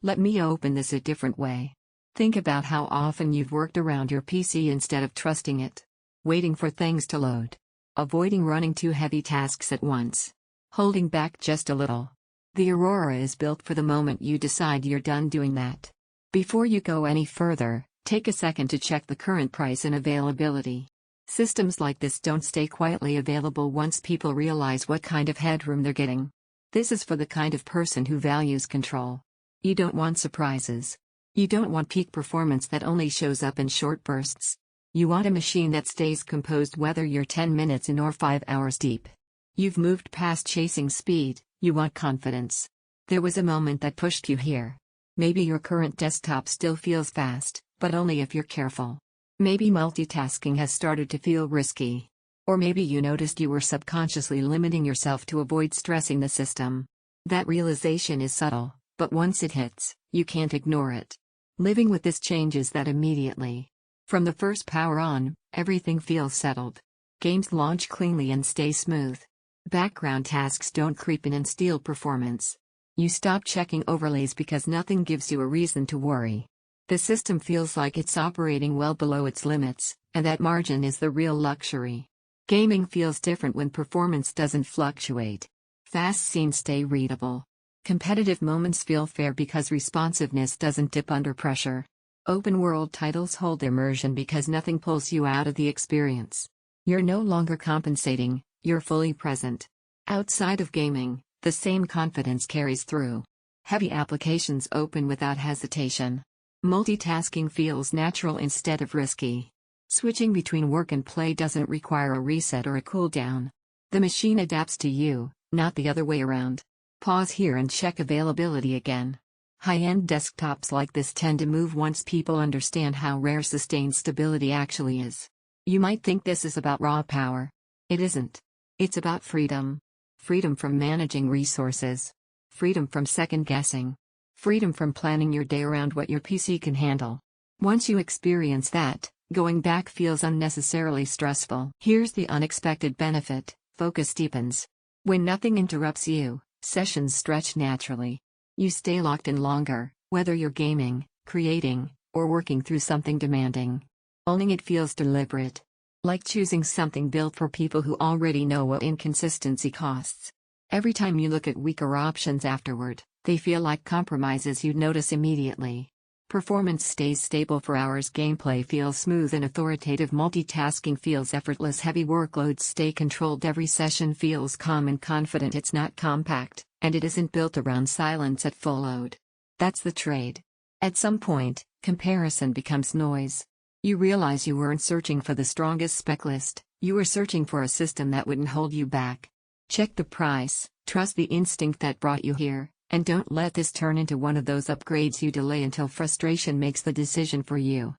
Let me open this a different way. Think about how often you've worked around your PC instead of trusting it. Waiting for things to load. Avoiding running two heavy tasks at once. Holding back just a little. The Aurora is built for the moment you decide you're done doing that. Before you go any further, take a second to check the current price and availability. Systems like this don't stay quietly available once people realize what kind of headroom they're getting. This is for the kind of person who values control. You don't want surprises. You don't want peak performance that only shows up in short bursts. You want a machine that stays composed whether you're 10 minutes in or 5 hours deep. You've moved past chasing speed, you want confidence. There was a moment that pushed you here. Maybe your current desktop still feels fast, but only if you're careful. Maybe multitasking has started to feel risky. Or maybe you noticed you were subconsciously limiting yourself to avoid stressing the system. That realization is subtle, but once it hits, you can't ignore it. Living with this changes that immediately. From the first power on, everything feels settled. Games launch cleanly and stay smooth. Background tasks don't creep in and steal performance. You stop checking overlays because nothing gives you a reason to worry. The system feels like it's operating well below its limits, and that margin is the real luxury. Gaming feels different when performance doesn't fluctuate. Fast scenes stay readable. Competitive moments feel fair because responsiveness doesn't dip under pressure. Open-world titles hold immersion because nothing pulls you out of the experience. You're no longer compensating, you're fully present. Outside of gaming, the same confidence carries through. Heavy applications open without hesitation. Multitasking feels natural instead of risky. Switching between work and play doesn't require a reset or a cooldown. The machine adapts to you, not the other way around. Pause here and check availability again. High-end desktops like this tend to move once people understand how rare sustained stability actually is. You might think this is about raw power. It isn't. It's about freedom. Freedom from managing resources. Freedom from second-guessing. Freedom from planning your day around what your PC can handle. Once you experience that, going back feels unnecessarily stressful. Here's the unexpected benefit: focus deepens. When nothing interrupts you, sessions stretch naturally. You stay locked in longer, whether you're gaming, creating, or working through something demanding. Owning it feels deliberate. Like choosing something built for people who already know what inconsistency costs. Every time you look at weaker options afterward, they feel like compromises you'd notice immediately. Performance stays stable for hours, gameplay feels smooth and authoritative, multitasking feels effortless, heavy workloads stay controlled, every session feels calm and confident. It's not compact, and it isn't built around silence at full load. That's the trade. At some point, comparison becomes noise. You realize you weren't searching for the strongest spec list, you were searching for a system that wouldn't hold you back. Check the price, trust the instinct that brought you here, and don't let this turn into one of those upgrades you delay until frustration makes the decision for you.